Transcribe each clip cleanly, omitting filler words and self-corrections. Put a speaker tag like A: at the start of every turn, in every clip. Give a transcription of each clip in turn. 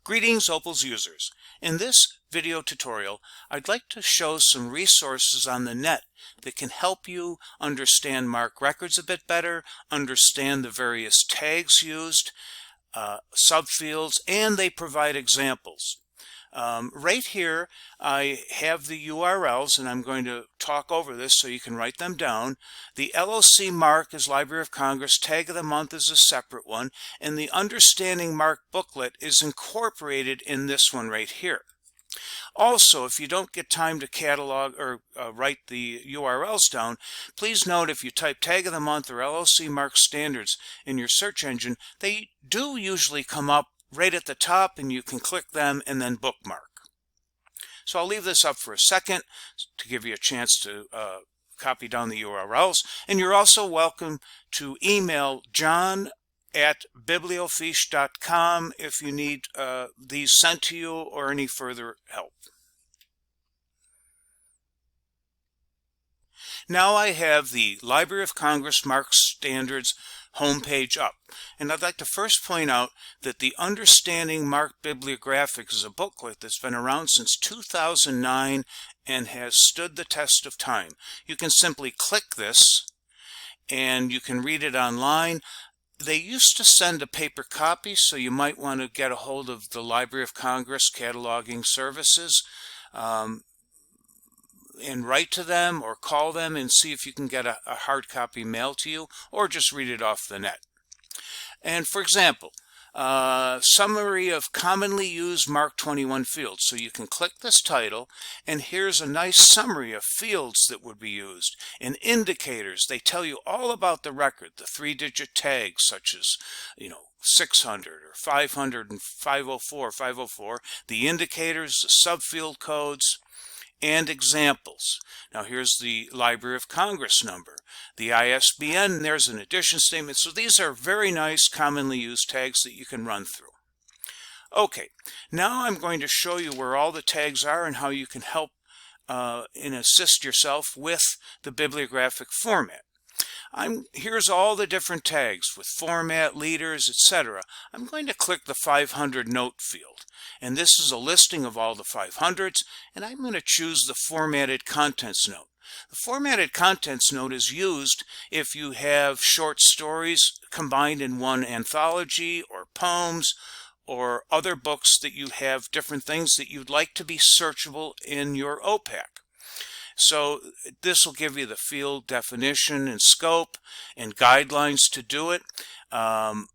A: Greetings Opals users. In this video tutorial, I'd like to show some resources on the net that can help you understand MARC records a bit better, understand the various tags used, subfields, and they provide examples. Right here I have the URLs, and I'm going to talk over this so you can write them down. The LOC MARC is Library of Congress, Tag of the Month is a separate one, and the Understanding MARC booklet is incorporated in this one right here. Also, if you don't get time to catalog or write the URLs down, please note if you type Tag of the Month or LOC MARC standards in your search engine, they do usually come up right at the top, and you can click them and then bookmark. So I'll leave this up for a second to give you a chance to copy down the URLs, and you're also welcome to email john@bibliofiche.com if you need these sent to you or any further help. Now I have the Library of Congress MARC Standards homepage up, and I'd like to first point out that the Understanding MARC Bibliographics is a booklet that's been around since 2009 and has stood the test of time. You can simply click this and you can read it online. They used to send a paper copy, so you might want to get a hold of the Library of Congress cataloging services and write to them or call them and see if you can get a hard copy mailed to you, or just read it off the net. And for example, summary of commonly used MARC 21 fields. So you can click this title, and here's a nice summary of fields that would be used. And indicators, they tell you all about the record, the 3-digit tags such as, 600 or 500 and 504, 504, the indicators, the subfield codes, and examples. Now here's the Library of Congress number, the ISBN, there's an addition statement. So these are very nice commonly used tags that you can run through. Okay, now I'm going to show you where all the tags are and how you can help and assist yourself with the bibliographic format. Here's all the different tags with format, leaders, etc. I'm going to click the 500 note field, and this is a listing of all the 500s, and I'm going to choose the formatted contents note. The formatted contents note is used if you have short stories combined in one anthology, or poems, or other books that you have different things that you'd like to be searchable in your OPAC. So this will give you the field definition and scope and guidelines to do it. And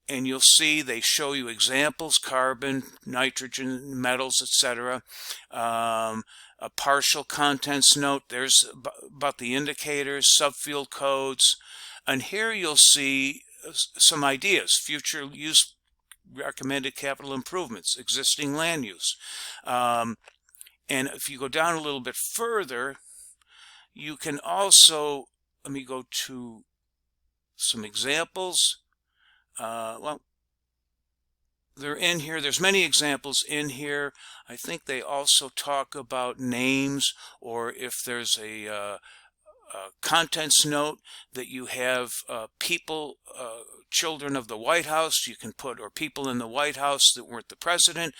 A: you'll see they show you examples, carbon, nitrogen, metals, etc. A partial contents note, there's about the indicators, subfield codes. And here you'll see some ideas, future use recommended capital improvements, existing land use. And if you go down a little bit further, you can also, let me go to some examples. Well, they're in here. There's many examples in here. I think they also talk about names, or if there's a contents note that you have people, children of the White House, you can put, or people in the White House that weren't the president,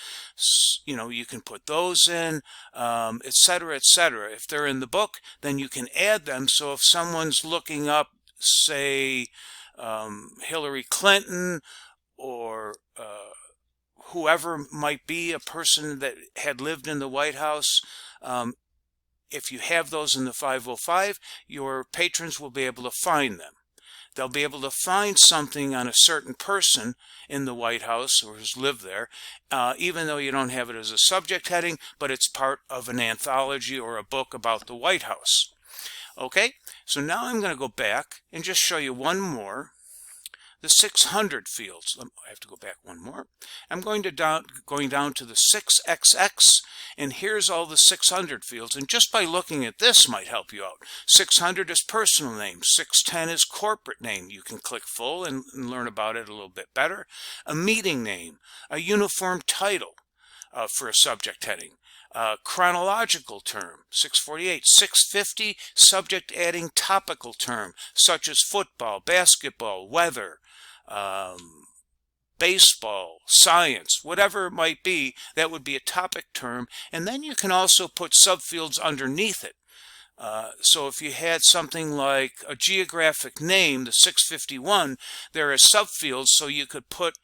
A: you can put those in, etc., etc. If they're in the book, then you can add them. So if someone's looking up, say, Hillary Clinton, or whoever might be a person that had lived in the White House, if you have those in the 505, your patrons will be able to find them. They'll be able to find something on a certain person in the White House or who's lived there, even though you don't have it as a subject heading, but it's part of an anthology or a book about the White House. Okay, so now I'm going to go back and just show you one more. The 600 fields. I have to go back one more. I'm going down to the 6XX, and here's all the 600 fields. And just by looking at this might help you out. 600 is personal name. 610 is corporate name. You can click full and learn about it a little bit better. A meeting name. A uniform title for a subject heading. Chronological term, 648. 650, subject adding topical term, such as football, basketball, weather, baseball, science, whatever it might be, that would be a topic term. And then you can also put subfields underneath it. So if you had something like a geographic name, the 651, there are subfields, so you could put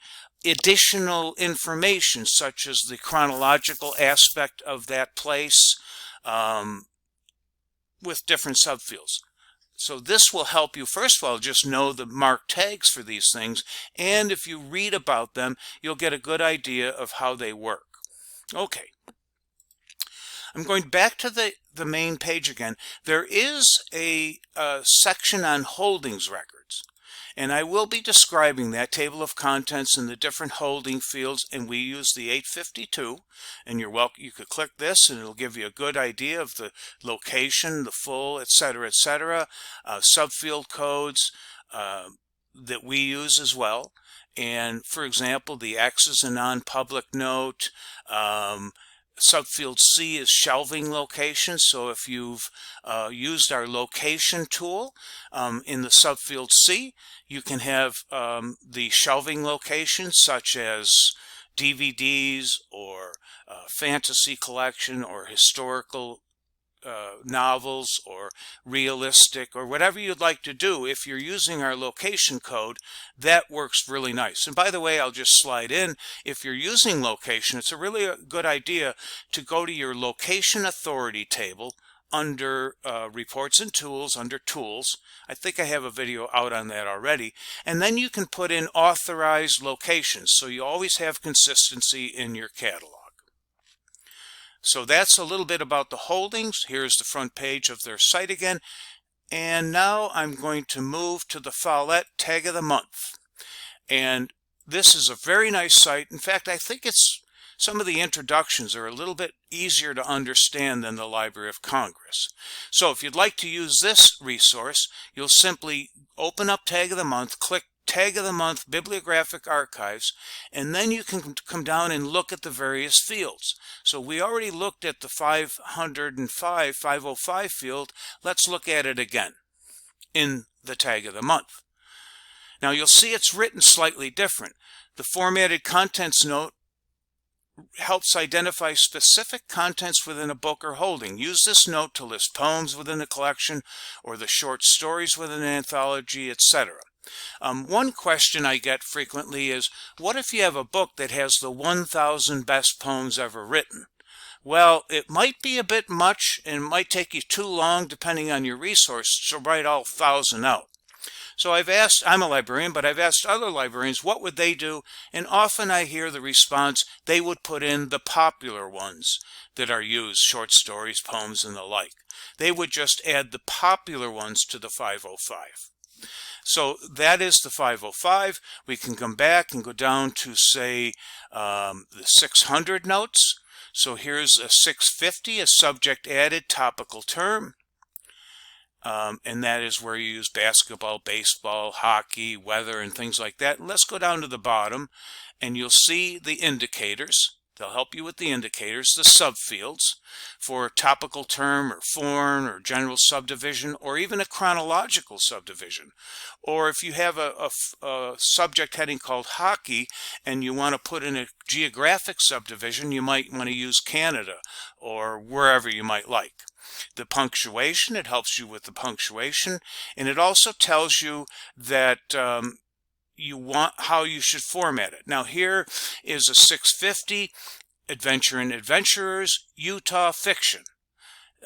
A: additional information such as the chronological aspect of that place with different subfields. So this will help you, first of all, just know the MARC tags for these things, and if you read about them, you'll get a good idea of how they work. Okay. I'm going back to the main page again. There is a section on holdings records, and I will be describing that table of contents and the different holding fields, and we use the 852, and you're welcome. You could click this and it'll give you a good idea of the location, the full, etc., etc., subfield codes that we use as well. And for example, the X is a non-public note. Subfield C is shelving location, so if you've used our location tool in the subfield C, you can have the shelving locations such as DVDs or fantasy collection or historical novels or realistic or whatever you'd like to do. If you're using our location code, that works really nice. And by the way, I'll just slide in, if you're using location, it's a really good idea to go to your location authority table under reports and tools, under tools. I think I have a video out on that already. And then you can put in authorized locations, so you always have consistency in your catalog. So that's a little bit about the holdings. Here's the front page of their site again. And now I'm going to move to the Follett Tag of the Month. And this is a very nice site. In fact, I think some of the introductions are a little bit easier to understand than the Library of Congress. So if you'd like to use this resource, you'll simply open up Tag of the Month, click Tag of the Month Bibliographic Archives, and then you can come down and look at the various fields. So we already looked at the 505 field. Let's look at it again in the Tag of the Month. Now you'll see it's written slightly different. The formatted contents note helps identify specific contents within a book or holding. Use this note to list poems within a collection or the short stories within an anthology, etc. One question I get frequently is, what if you have a book that has the 1,000 best poems ever written? Well, it might be a bit much and might take you too long depending on your resource to write all 1,000 out. So I'm a librarian, but I've asked other librarians what would they do, and often I hear the response, they would put in the popular ones that are used, short stories, poems, and the like. They would just add the popular ones to the 505. So that is the 505. We can come back and go down to, say, the 600 notes. So here's a 650, a subject added topical term. And that is where you use basketball, baseball, hockey, weather, and things like that. And let's go down to the bottom, and you'll see the indicators. They'll help you with the indicators, the subfields for topical term or foreign or general subdivision or even a chronological subdivision. Or if you have a subject heading called hockey and you want to put in a geographic subdivision, you might want to use Canada or wherever you might like. The punctuation, it helps you with the punctuation, and it also tells you that how you should format it. Now here is a 650, Adventure and Adventurers, Utah Fiction.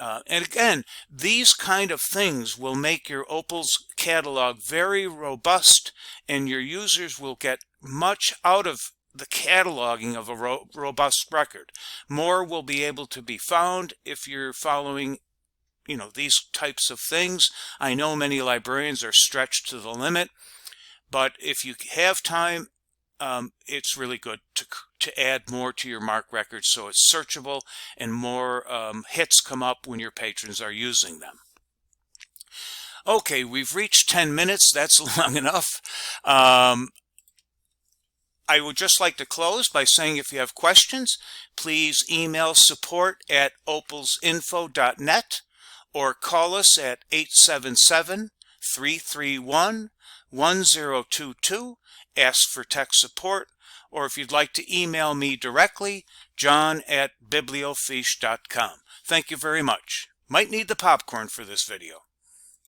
A: And again, these kind of things will make your Opals catalog very robust, and your users will get much out of the cataloging of a robust record. More will be able to be found if you're following these types of things. I know many librarians are stretched to the limit, but if you have time, it's really good to add more to your MARC records so it's searchable and more hits come up when your patrons are using them. Okay, we've reached 10 minutes. That's long enough. I would just like to close by saying if you have questions, please email support@opalsinfo.net or call us at 877-331-1022. Ask for tech support. or if you'd like to email me directly, john@bibliofiche.com. Thank you very much. Might need the popcorn for this video.